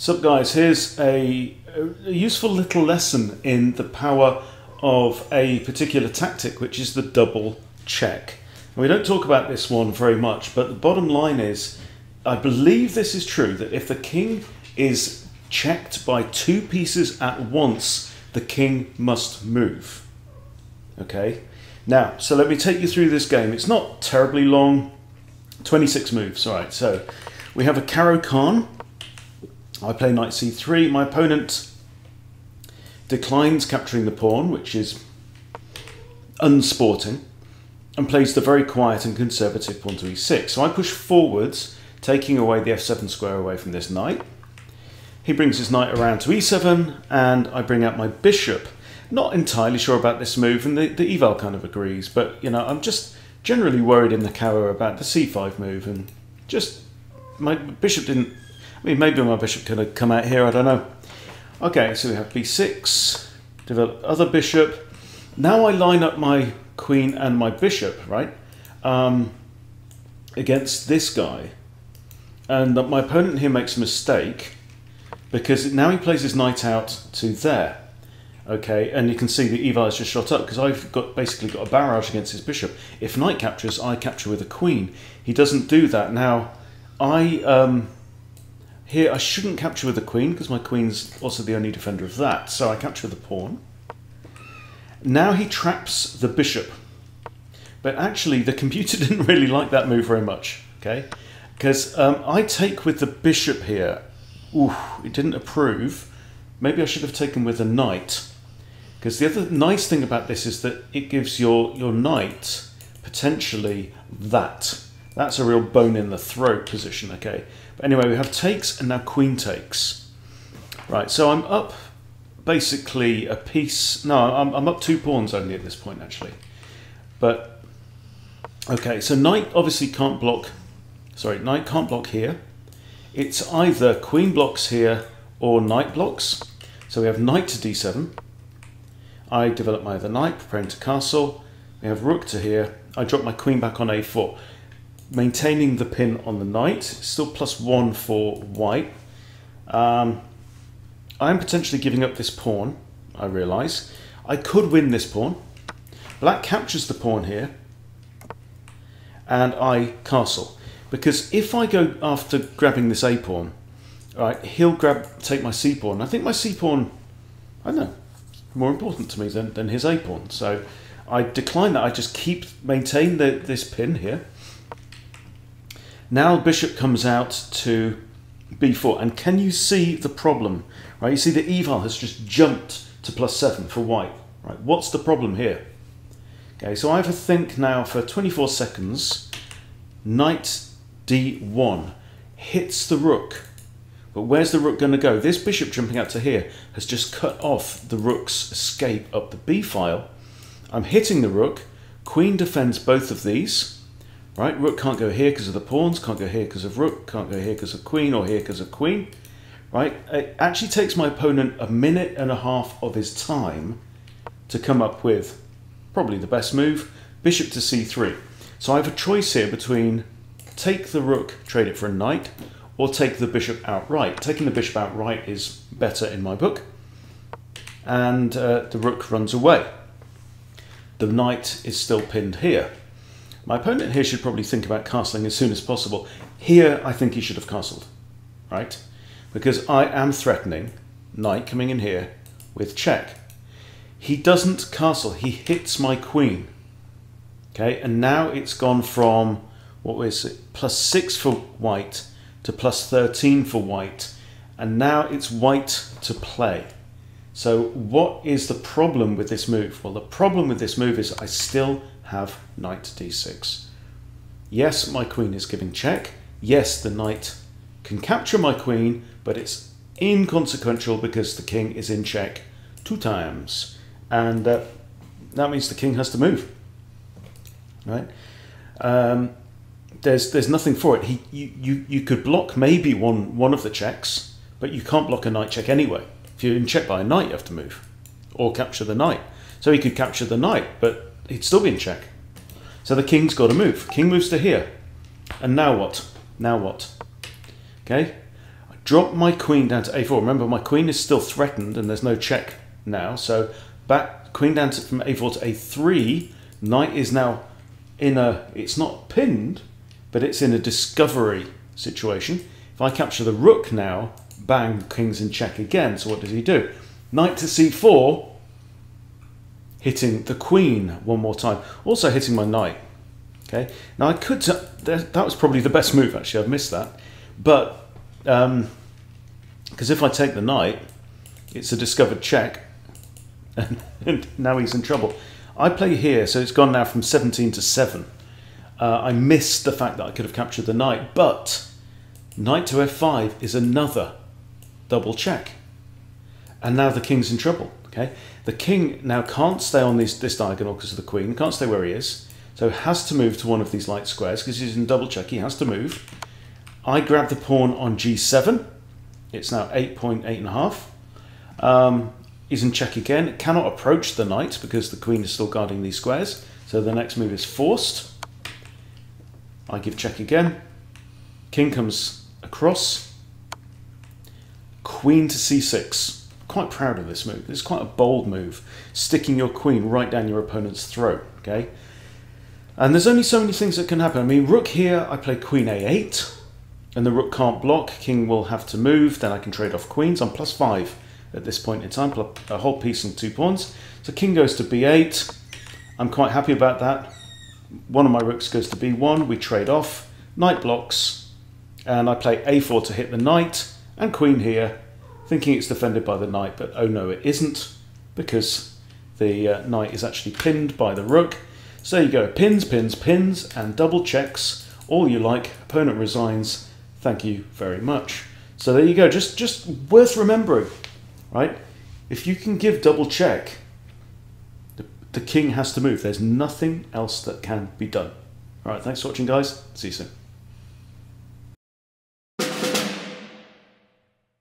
Sup guys, here's a useful little lesson in the power of a particular tactic, which is the double check. And we don't talk about this one very much, but the bottom line is, I believe this is true, that if the king is checked by two pieces at once, the king must move. Okay, now, so let me take you through this game. It's not terribly long, 26 moves. All right, so we have a Caro-Kann. I play knight c3. My opponent declines capturing the pawn, which is unsporting, and plays the very quiet and conservative pawn to e6. So I push forwards, taking away the f7 square away from this knight. He brings his knight around to e7, and I bring out my bishop. Not entirely sure about this move, and the eval kind of agrees, but you know, I'm just generally worried in the Caro about the c5 move, and just my bishop didn't. I mean, maybe my bishop could have come out here, I don't know. Okay, so we have b6, develop other bishop. Now I line up my queen and my bishop, right, against this guy. And my opponent here makes a mistake, because now he plays his knight out to there. Okay, and you can see the eval is just shot up, because I've basically got a barrage against his bishop. If knight captures, I capture with a queen. He doesn't do that. Now, here I shouldn't capture with the queen, because my queen's also the only defender of that, so I capture the pawn. Now he traps the bishop, but actually the computer didn't really like that move very much, okay? Because I take with the bishop here. Ooh, it didn't approve. Maybe I should have taken with a knight, because the other nice thing about this is that it gives your knight potentially that. That's a real bone in the throat position, okay? But anyway, we have takes and now queen takes. Right, so I'm up basically a piece. No, I'm up 2 pawns only at this point, actually. But, okay, so knight obviously can't block. Sorry, knight can't block here. It's either queen blocks here or knight blocks. So we have knight to d7. I develop my other knight, preparing to castle. We have rook to here. I drop my queen back on a4. Maintaining the pin on the knight, still +1 for white. I'm potentially giving up this pawn, I realise. I could win this pawn. Black captures the pawn here, and I castle. Because if I go after grabbing this a pawn, right, he'll take my c pawn. I think my c pawn, I don't know, more important to me than his a pawn. So I decline that. I just maintain this pin here. Now bishop comes out to b4, and can you see the problem? Right, you see the eval has just jumped to +7 for white. Right, what's the problem here? Okay, so I have a think now for 24 seconds. Knight d1 hits the rook, but where's the rook going to go? This bishop jumping out to here has just cut off the rook's escape up the b file. I'm hitting the rook. Queen defends both of these. Right, rook can't go here because of the pawns, can't go here because of rook, can't go here because of queen, or here because of queen. Right, it actually takes my opponent a minute and a half of his time to come up with probably the best move, bishop to c3. So I have a choice here between take the rook, trade it for a knight, or take the bishop outright. Taking the bishop outright is better in my book, and the rook runs away. The knight is still pinned here. My opponent here should probably think about castling as soon as possible. Here, I think he should have castled, right? Because I am threatening knight coming in here with check. He doesn't castle, he hits my queen. Okay, and now it's gone from, what was it, +6 for white to +13 for white. And now it's white to play. So what is the problem with this move? Well, the problem with this move is I still have knight to d6. Yes, my queen is giving check. Yes, the knight can capture my queen, but it's inconsequential because the king is in check 2 times. And that means the king has to move. Right? There's nothing for it. You could block maybe one of the checks, but you can't block a knight check anyway. If you're in check by a knight, you have to move or capture the knight. So he could capture the knight, but he'd still be in check. So the king's got to move. King moves to here. And now what? Now what? Okay? I drop my queen down to a4. Remember, my queen is still threatened and there's no check now. So back queen down from a4 to a3. Knight is now in a, it's not pinned, but it's in a discovery situation. If I capture the rook now, bang, king's in check again. So what does he do? Knight to c4, hitting the queen one more time. Also hitting my knight. Okay. Now I could, that was probably the best move actually, I've missed that. But, because if I take the knight, it's a discovered check, and now he's in trouble. I play here, so it's gone now from 17 to 7. I missed the fact that I could have captured the knight, but knight to f5 is another double check. And now the king's in trouble. Okay, the king now can't stay on this diagonal because of the queen, can't stay where he is, so has to move to one of these light squares because he's in double check, he has to move. I grab the pawn on g7, it's now 8.5. He's in check again, it cannot approach the knight because the queen is still guarding these squares, so the next move is forced. I give check again, king comes across, queen to c6. Quite proud of this move. It's quite a bold move, sticking your queen right down your opponent's throat. Okay, and there's only so many things that can happen. I mean, rook here, I play queen a8, and the rook can't block. King will have to move. Then I can trade off queens. I'm +5 at this point in time, a whole piece and 2 pawns. So king goes to b8. I'm quite happy about that. One of my rooks goes to b1. We trade off. Knight blocks, and I play a4 to hit the knight, and queen here, thinking it's defended by the knight, but oh no, it isn't, because the knight is actually pinned by the rook. So there you go, pins, pins, pins, and double checks, all you like. Opponent resigns, thank you very much. So there you go, just worth remembering, right? If you can give double check, the king has to move. There's nothing else that can be done. All right, thanks for watching, guys. See you soon.